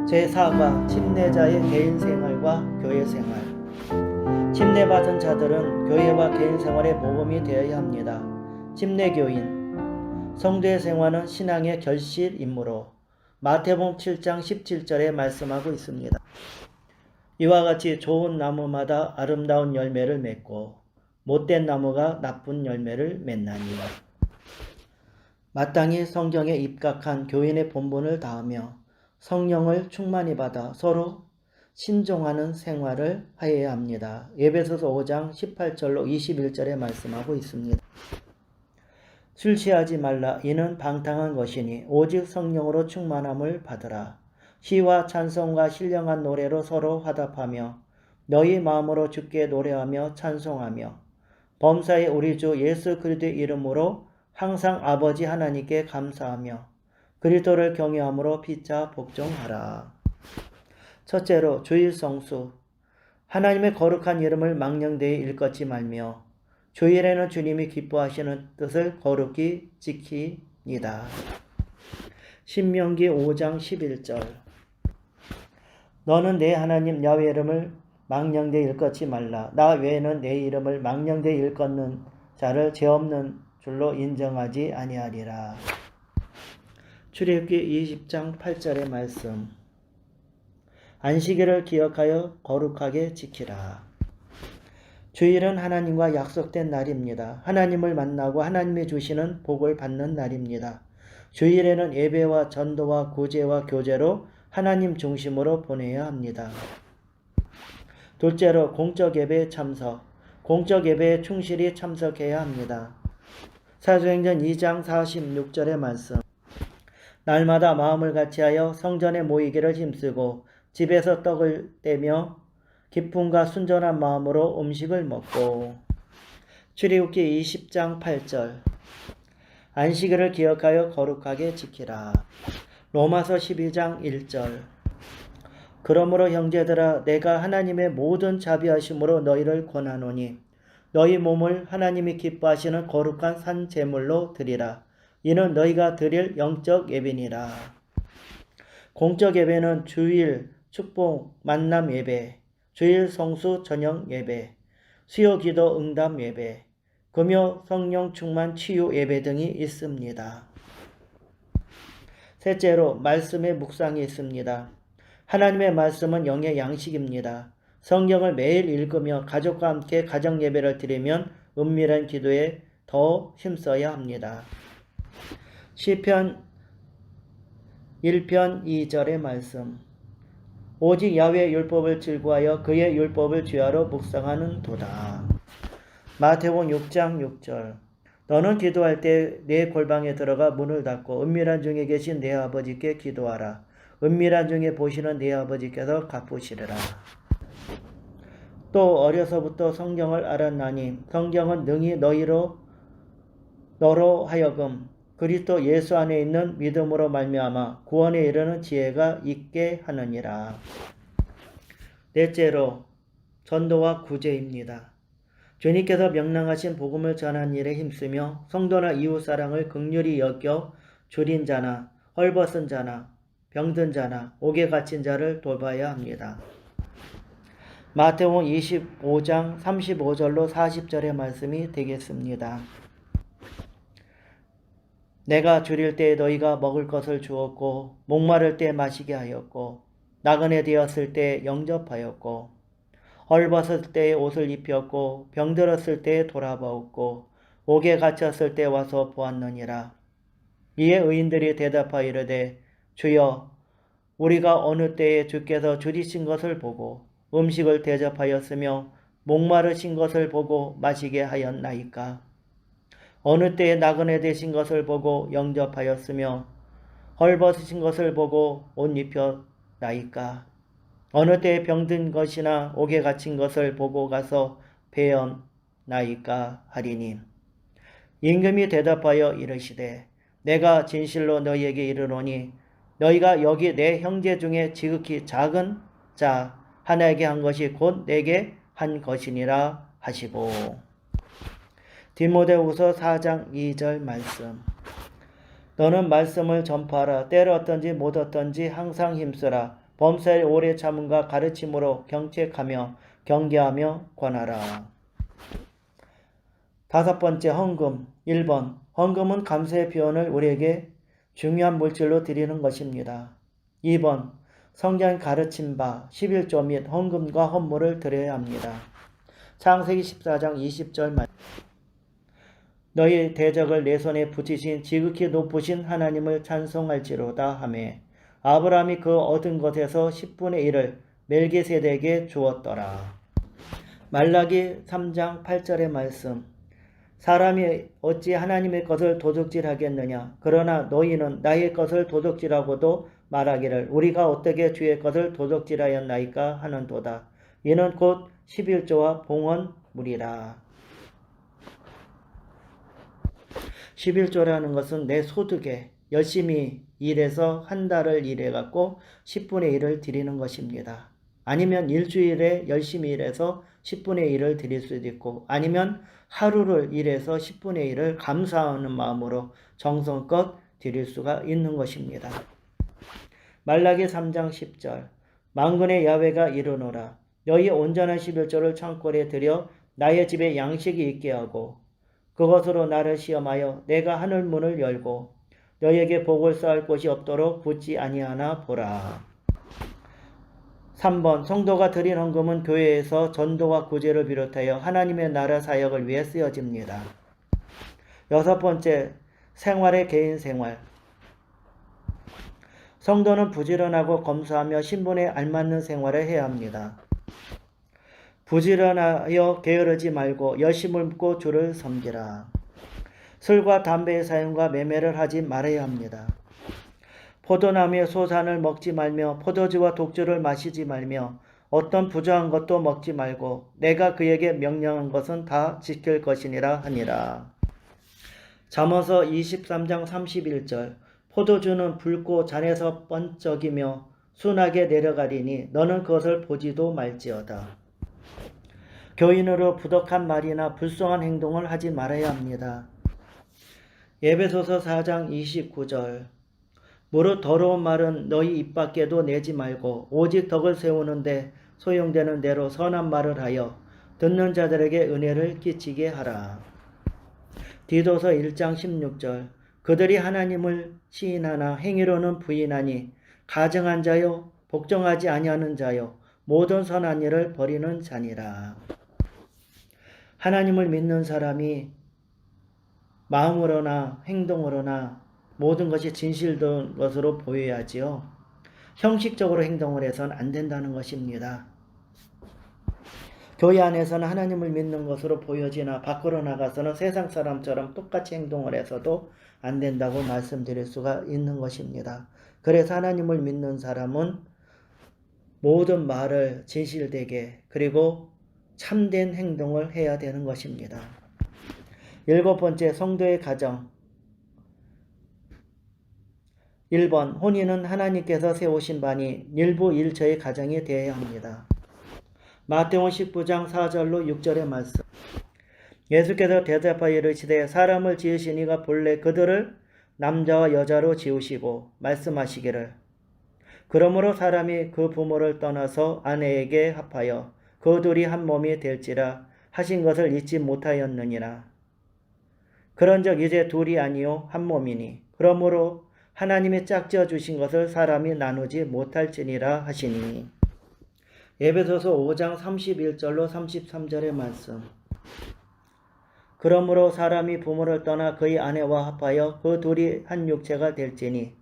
제4과 침례자의 개인 생활과 교회 생활. 침례받은 자들은 교회와 개인 생활에 모범이 되어야 합니다. 침례교인. 성도의 생활은 신앙의 결실이므로 마태복음 7장 17절에 말씀하고 있습니다. 이와 같이 좋은 나무마다 아름다운 열매를 맺고 못된 나무가 나쁜 열매를 맺나니. 마땅히 성경에 입각한 교인의 본분을 다하며 성령을 충만히 받아 서로 신종하는 생활을 하여야 합니다. 에베소서 5장 18절로 21절에 말씀하고 있습니다. 술 취하지 말라. 이는 방탕한 것이니 오직 성령으로 충만함을 받으라. 시와 찬송과 신령한 노래로 서로 화답하며 너희 마음으로 주께 노래하며 찬송하며 범사의 우리 주 예수 그리스도의 이름으로 항상 아버지 하나님께 감사하며 그리스도를 경외함으로 피차 복종하라. 첫째로 주일 성수. 하나님의 거룩한 이름을 망령되이 일컫지 말며 주일에는 주님이 기뻐하시는 뜻을 거룩히 지키니다. 신명기 5장 11절. 너는 내 하나님 야훼 이름을 망령되이 일컫지 말라. 나 외에는 내 이름을 망령되이 일컫는 자를 죄 없는 줄로 인정하지 아니하리라. 출애굽기 20장 8절의 말씀. 안식일을 기억하여 거룩하게 지키라. 주일은 하나님과 약속된 날입니다. 하나님을 만나고 하나님이 주시는 복을 받는 날입니다. 주일에는 예배와 전도와 구제와 교제로 하나님 중심으로 보내야 합니다. 둘째로 공적 예배에 참석. 공적 예배에 충실히 참석해야 합니다. 사도행전 2장 46절의 말씀. 날마다 마음을 같이하여 성전에 모이기를 힘쓰고 집에서 떡을 떼며 기쁨과 순전한 마음으로 음식을 먹고. 출애굽기 20장 8절. 안식일을 기억하여 거룩하게 지키라. 로마서 12장 1절. 그러므로 형제들아 내가 하나님의 모든 자비하심으로 너희를 권하노니 너희 몸을 하나님이 기뻐하시는 거룩한 산 제물로 드리라. 이는 너희가 드릴 영적 예배니라. 공적 예배는 주일 축복 만남 예배, 주일 성수 저녁 예배, 수요 기도 응답 예배, 금요 성령 충만 치유 예배 등이 있습니다. 셋째로 말씀의 묵상이 있습니다. 하나님의 말씀은 영의 양식입니다. 성경을 매일 읽으며 가족과 함께 가정 예배를 드리면 은밀한 기도에 더 힘써야 합니다. 시편 1편 2절의 말씀. 오직 야훼의 율법을 즐거워하여 그의 율법을 주야로 묵상하는 도다. 마태복음 6장 6절. 너는 기도할 때 내 골방에 들어가 문을 닫고 은밀한 중에 계신 내 아버지께 기도하라. 은밀한 중에 보시는 내 아버지께서 갚으시리라. 또 어려서부터 성경을 알았나니 성경은 능히 너로 하여금 그리스도 예수 안에 있는 믿음으로 말미암아 구원에 이르는 지혜가 있게 하느니라. 넷째로 전도와 구제입니다. 주님께서 명령하신 복음을 전하는 일에 힘쓰며 성도나 이웃사랑을 긍휼히 여겨 줄인 자나 헐벗은 자나 병든 자나 옥에 갇힌 자를 돌봐야 합니다. 마태복음 25장 35절로 40절의 말씀이 되겠습니다. 내가 줄일 때 너희가 먹을 것을 주었고 목마를 때 마시게 하였고 나그네 되었을 때 영접하였고 헐벗을 때 옷을 입혔고 병들었을 때 돌아보았고 옥에 갇혔을 때 와서 보았느니라. 이에 의인들이 대답하여 이르되 주여 우리가 어느 때에 주께서 줄이신 것을 보고 음식을 대접하였으며 목마르신 것을 보고 마시게 하였나이까? 어느 때에 나그네 되신 것을 보고 영접하였으며 헐벗으신 것을 보고 옷 입혔나이까? 어느 때에 병든 것이나 옥에 갇힌 것을 보고 가서 배었나이까 하리니. 임금이 대답하여 이르시되 내가 진실로 너희에게 이르노니 너희가 여기 내 형제 중에 지극히 작은 자 하나에게 한 것이 곧 내게 한 것이니라 하시고. 디모데후서 4장 2절 말씀. 너는 말씀을 전파하라. 때를 얻든지 못 얻든지 항상 힘쓰라. 범사에 오래 참음과 가르침으로 경책하며 경계하며 권하라. 다섯 번째, 헌금. 1번, 헌금은 감사의 표현을 우리에게 중요한 물질로 드리는 것입니다. 2번, 성경이 가르친 바 11조 및 헌금과 헌물을 드려야 합니다. 창세기 14장 20절 말. 너희 대적을 내 손에 붙이신 지극히 높으신 하나님을 찬송할지로다 하매 아브라함이 그 얻은 것에서 10분의 1을 멜기세덱에게 주었더라. 말라기 3장 8절의 말씀. 사람이 어찌 하나님의 것을 도둑질하겠느냐. 그러나 너희는 나의 것을 도둑질하고도 말하기를 우리가 어떻게 주의 것을 도둑질하였나이까 하는도다. 이는 곧 11조와 봉헌물이라. 11조라는 것은 내 소득에 열심히 일해서 한 달을 일해갖고 10분의 1을 드리는 것입니다. 아니면 일주일에 열심히 일해서 10분의 1을 드릴 수도 있고 아니면 하루를 일해서 10분의 1을 감사하는 마음으로 정성껏 드릴 수가 있는 것입니다. 말라기 3장 10절. 만군의 야훼가 이르노라. 너희 온전한 11조를 창고에 들여 나의 집에 양식이 있게 하고 그것으로 나를 시험하여 내가 하늘 문을 열고 너희에게 복을 쌓을 곳이 없도록 붙지 아니하나 보라. 3번, 성도가 드린 헌금은 교회에서 전도와 구제를 비롯하여 하나님의 나라 사역을 위해 쓰여집니다. 여섯 번째, 생활의 개인 생활. 성도는 부지런하고 검소하며 신분에 알맞는 생활을 해야 합니다. 부지런하여 게으르지 말고 열심을 묻고 주를 섬기라. 술과 담배의 사용과 매매를 하지 말아야 합니다. 포도나무의 소산을 먹지 말며 포도주와 독주를 마시지 말며 어떤 부정한 것도 먹지 말고 내가 그에게 명령한 것은 다 지킬 것이니라 하니라. 잠언서 23장 31절. 포도주는 붉고 잔에서 번쩍이며 순하게 내려가리니 너는 그것을 보지도 말지어다. 교인으로 부덕한 말이나 불송한 행동을 하지 말아야 합니다. 에베소서 4장 29절. 무릇 더러운 말은 너희 입 밖에도 내지 말고 오직 덕을 세우는데 소용되는 대로 선한 말을 하여 듣는 자들에게 은혜를 끼치게 하라. 디도서 1장 16절. 그들이 하나님을 시인하나 행위로는 부인하니 가증한 자요 복종하지 아니하는 자요 모든 선한 일을 버리는 자니라. 하나님을 믿는 사람이 마음으로나 행동으로나 모든 것이 진실된 것으로 보여야지요. 형식적으로 행동을 해서는 안 된다는 것입니다. 교회 안에서는 하나님을 믿는 것으로 보여지나 밖으로 나가서는 세상 사람처럼 똑같이 행동을 해서도 안 된다고 말씀드릴 수가 있는 것입니다. 그래서 하나님을 믿는 사람은 모든 말을 진실되게 그리고 참된 행동을 해야 되는 것입니다. 일곱 번째, 성도의 가정. 1번, 혼인은 하나님께서 세우신 바니 일부 일처의 가정이 되어야 합니다. 마태복음 19장 4절로 6절의 말씀. 예수께서 대답하여 이르시되 사람을 지으신 이가 본래 그들을 남자와 여자로 지으시고 말씀하시기를 그러므로 사람이 그 부모를 떠나서 아내에게 합하여 그 둘이 한 몸이 될지라 하신 것을 잊지 못하였느니라. 그런즉 이제 둘이 아니요 한 몸이니 그러므로 하나님이 짝지어 주신 것을 사람이 나누지 못할지니라 하시니. 에베소서 5장 31절로 33절의 말씀. 그러므로 사람이 부모를 떠나 그의 아내와 합하여 그 둘이 한 육체가 될지니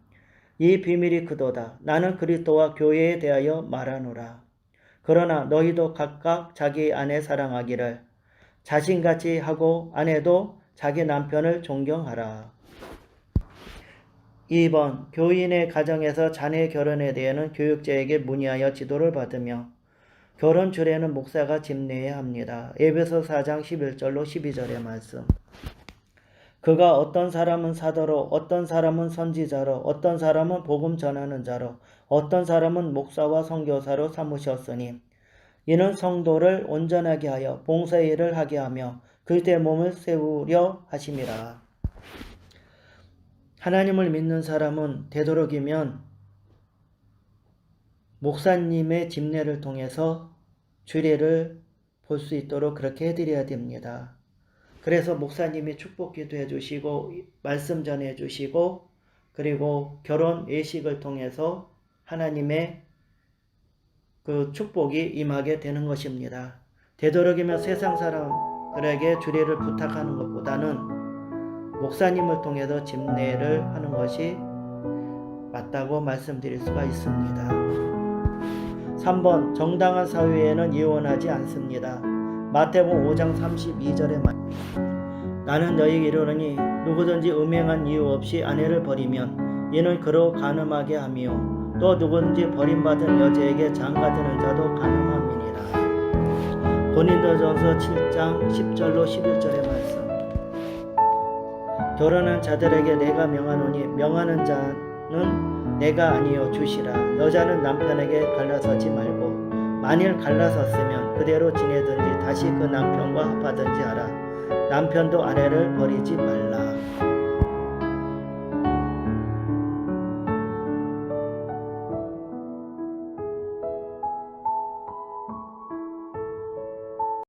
이 비밀이 그도다. 나는 그리스도와 교회에 대하여 말하노라. 그러나 너희도 각각 자기 아내 사랑하기를 자신같이 하고 아내도 자기 남편을 존경하라. 2번, 교인의 가정에서 자녀의 결혼에 대해서는 교육자에게 문의하여 지도를 받으며 결혼 주례는 목사가 집례해야 합니다. 에베소 4장 11절로 12절의 말씀. 그가 어떤 사람은 사도로, 어떤 사람은 선지자로, 어떤 사람은 복음 전하는 자로, 어떤 사람은 목사와 선교사로 삼으셨으니 이는 성도를 온전하게 하여 봉사의 일을 하게 하며 그리스도의 몸을 세우려 하심이라. 하나님을 믿는 사람은 되도록이면 목사님의 집례를 통해서 주례를 볼 수 있도록 그렇게 해드려야 됩니다. 그래서 목사님이 축복 기도해 주시고 말씀 전해 주시고 그리고 결혼 예식을 통해서 하나님의 그 축복이 임하게 되는 것입니다. 되도록이면 세상 사람들에게 주례를 부탁하는 것보다는 목사님을 통해서 집례를 하는 것이 맞다고 말씀드릴 수가 있습니다. 3번 정당한 사유에는 이혼하지 않습니다. 마태복음 5장 32절에 나는 너희에게 이르노니 누구든지 음행한 이유 없이 아내를 버리면 이는 그로 간음하게 하며 또 누구든지 버림받은 여자에게 장가드는 자도 간음함이니라. 고린도전서 7장 10절로 11절의 말씀. 결혼한 자들에게 내가 명하노니 명하는 자는 내가 아니요 주시라. 여자는 남편에게 갈라서지 말고 만일 갈라섰으면 그대로 지내든지 다시 그 남편과 합하든지 하라. 남편도 아내를 버리지 말라.